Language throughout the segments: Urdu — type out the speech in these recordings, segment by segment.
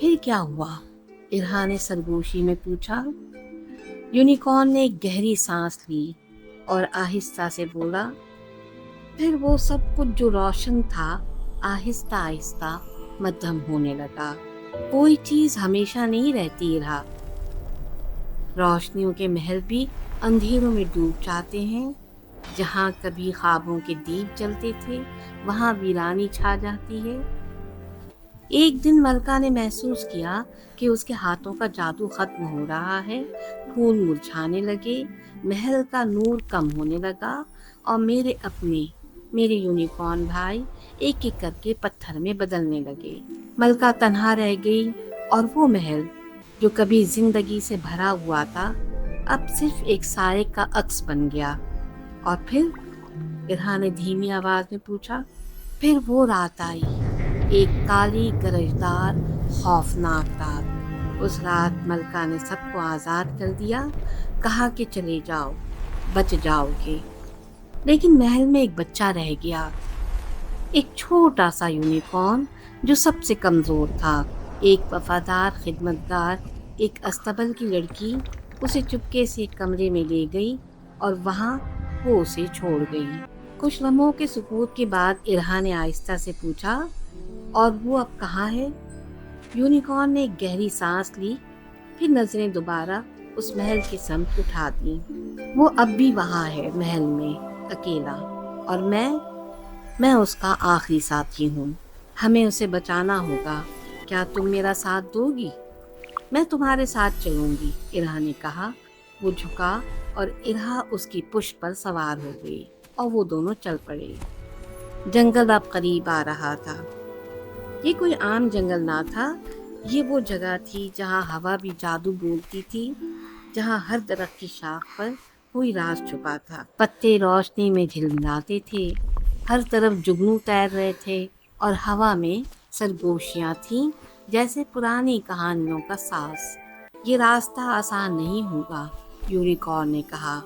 پھر کیا ہوا؟ ارہا نے سرگوشی میں پوچھا۔ یونیکارن نے ایک گہری سانس لی اور آہستہ سے بولا، پھر وہ سب کچھ جو روشن تھا آہستہ آہستہ مدھم ہونے لگا۔ کوئی چیز ہمیشہ نہیں رہتی رہا، روشنیوں کے محل بھی اندھیروں میں ڈوب جاتے ہیں۔ جہاں کبھی خوابوں کے دیپ جلتے تھے وہاں ویرانی چھا جاتی ہے۔ ایک دن ملکہ نے محسوس کیا کہ اس کے ہاتھوں کا جادو ختم ہو رہا ہے، پھول مرجھانے لگے، محل کا نور کم ہونے لگا اور میرے یونیکارن بھائی ایک ایک کر کے پتھر میں بدلنے لگے۔ ملکہ تنہا رہ گئی اور وہ محل جو کبھی زندگی سے بھرا ہوا تھا اب صرف ایک سائے کا عکس بن گیا۔ اور پھر؟ ارہا نے دھیمی آواز میں پوچھا۔ پھر وہ رات آئی، ایک کالی گرجدار خوفناک رات۔ اس رات ملکہ نے سب کو آزاد کر دیا، کہا کہ چلے جاؤ، بچ جاؤ گے۔ لیکن محل میں ایک بچہ رہ گیا، ایک چھوٹا سا یونیکارن جو سب سے کمزور تھا۔ ایک وفادار خدمتگار، ایک استبل کی لڑکی اسے چپکے سے ایک کمرے میں لے گئی اور وہاں وہ اسے چھوڑ گئی۔ کچھ لمحوں کے سکوت کے بعد ارہا نے آہستہ سے پوچھا، اور وہ اب کہاں ہے؟ یونیکارن نے ایک گہری سانس لی، پھر نظریں دوبارہ اس محل کی سمت اٹھا دیں۔ وہ اب بھی وہاں ہے، محل میں، اکیلا، اور میں اس کا آخری ساتھی ہوں۔ ہمیں اسے بچانا ہوگا۔ کیا تم میرا ساتھ دو گی؟ میں تمہارے ساتھ چلوں گی، ارہا نے کہا۔ وہ جھکا اور ارہا اس کی پشت پر سوار ہو گئی اور وہ دونوں چل پڑے۔ جنگل اب قریب آ رہا تھا۔ یہ کوئی عام جنگل نہ تھا، یہ وہ جگہ تھی جہاں ہوا بھی جادو بولتی تھی، جہاں ہر درخت کی شاخ پر کوئی راز چھپا تھا۔ پتے روشنی میں جھلملاتے تھے، ہر طرف جگنو تیر رہے تھے اور ہوا میں سرگوشیاں تھیں جیسے پرانی کہانیوں کا ساز۔ یہ راستہ آسان نہیں ہوگا، یونیکارن نے کہا۔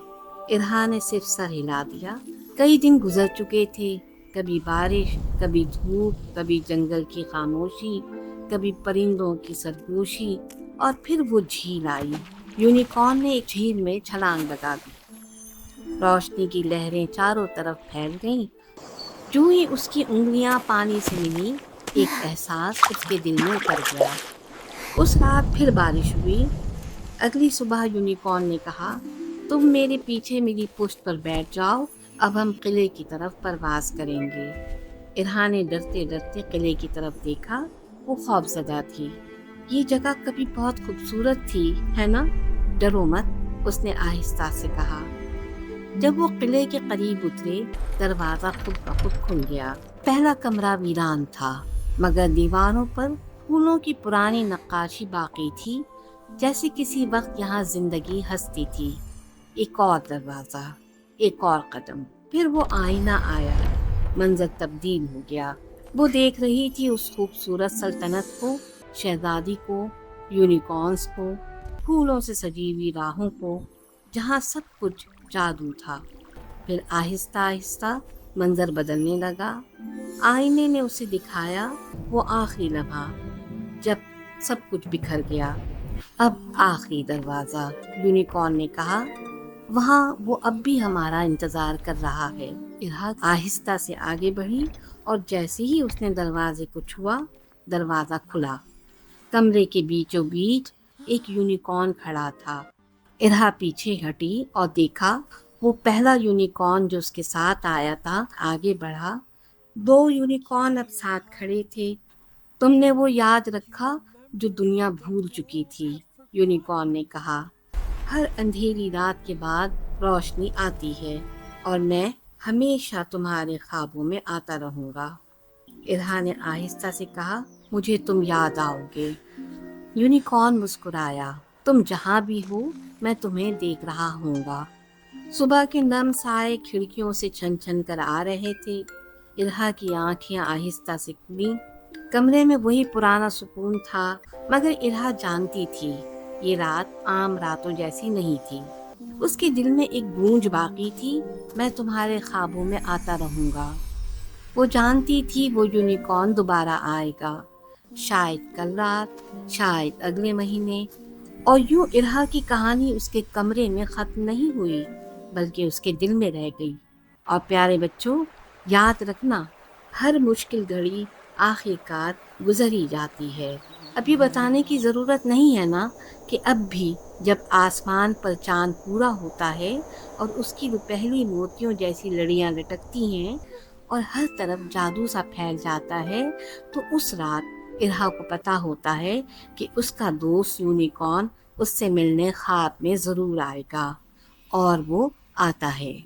ارہا نے صرف سر ہلا دیا۔ کئی دن گزر چکے تھے، کبھی بارش، کبھی دھوپ، کبھی جنگل کی خاموشی، کبھی پرندوں کی سرگوشی، اور پھر وہ جھیل آئی۔ یونیکارن نے ایک جھیل میں چھلانگ لگا دی۔ روشنی کی لہریں چاروں طرف پھیل گئیں۔ جو ہی اس کی انگلیاں پانی سے ملی، ایک احساس اس کے دل میں اتر گیا۔ اس رات پھر بارش ہوئی۔ اگلی صبح یونیکارن نے کہا، تم میرے پیچھے میری پشت پر بیٹھ جاؤ، اب ہم قلعے کی طرف پرواز کریں گے۔ ارہا نے ڈرتے ڈرتے قلعے کی طرف دیکھا، وہ خوفزدہ تھی۔ یہ جگہ کبھی بہت خوبصورت تھی، ہے نا؟ ڈرو مت، اس نے آہستہ سے کہا۔ جب وہ قلعے کے قریب اترے، دروازہ خود بخود کھل گیا۔ پہلا کمرہ ویران تھا، مگر دیواروں پر پھولوں کی پرانی نقاشی باقی تھی، جیسے کسی وقت یہاں زندگی ہستی تھی۔ ایک اور دروازہ، ایک اور قدم، پھر وہ آئینہ آیا۔ منظر تبدیل ہو گیا۔ وہ دیکھ رہی تھی اس خوبصورت سلطنت کو، شہزادی کو، یونیکارنز کو، پھولوں سے سجی ہوئی راہوں کو، جہاں سب کچھ جادو تھا۔ پھر آہستہ آہستہ منظر بدلنے لگا۔ آئینے نے اسے دکھایا وہ آخری لمحہ جب سب کچھ بکھر گیا۔ اب آخری دروازہ، یونیکارن نے کہا، وہاں وہ اب بھی ہمارا انتظار کر رہا ہے۔ ارہا آہستہ سے آگے بڑھی اور جیسے ہی اس نے دروازے کو چھوا، دروازہ کھلا۔ کمرے کے بیچوں بیچ ایک یونیکارن کھڑا تھا۔ ارہا پیچھے ہٹی اور دیکھا وہ پہلا یونیکارن جو اس کے ساتھ آیا تھا آگے بڑھا۔ دو یونیکارن اب ساتھ کھڑے تھے۔ تم نے وہ یاد رکھا جو دنیا بھول چکی تھی، یونیکارن نے کہا۔ ہر اندھیری رات کے بعد روشنی آتی ہے، اور میں ہمیشہ تمہارے خوابوں میں آتا رہوں گا۔ ارہا نے آہستہ سے کہا، مجھے تم یاد آؤ گے۔ یونیکارن مسکرایا، تم جہاں بھی ہو میں تمہیں دیکھ رہا ہوں گا۔ صبح کے نم سائے کھڑکیوں سے چھن چھن کر آ رہے تھے۔ ارہا کی آنکھیں آہستہ سے کھلیں۔ کمرے میں وہی پرانا سکون تھا، مگر ارہا جانتی تھی یہ رات عام راتوں جیسی نہیں تھی۔ اس کے دل میں ایک گونج باقی تھی، میں تمہارے خوابوں میں آتا رہوں گا۔ وہ جانتی تھی وہ یونیکارن دوبارہ آئے گا، شاید کل رات، شاید اگلے مہینے۔ اور یوں ارہا کی کہانی اس کے کمرے میں ختم نہیں ہوئی بلکہ اس کے دل میں رہ گئی۔ اور پیارے بچوں، یاد رکھنا، ہر مشکل گھڑی آخر کار گزر ہی جاتی ہے۔ اب یہ بتانے کی ضرورت نہیں ہے نا کہ اب بھی جب آسمان پر چاند پورا ہوتا ہے اور اس کی وہ پہلی موتیوں جیسی لڑیاں لٹکتی ہیں اور ہر طرف جادو سا پھیل جاتا ہے، تو اس رات ارہا کو پتہ ہوتا ہے کہ اس کا دوست یونیکارن اس سے ملنے خواب میں ضرور آئے گا، اور وہ آتا ہے۔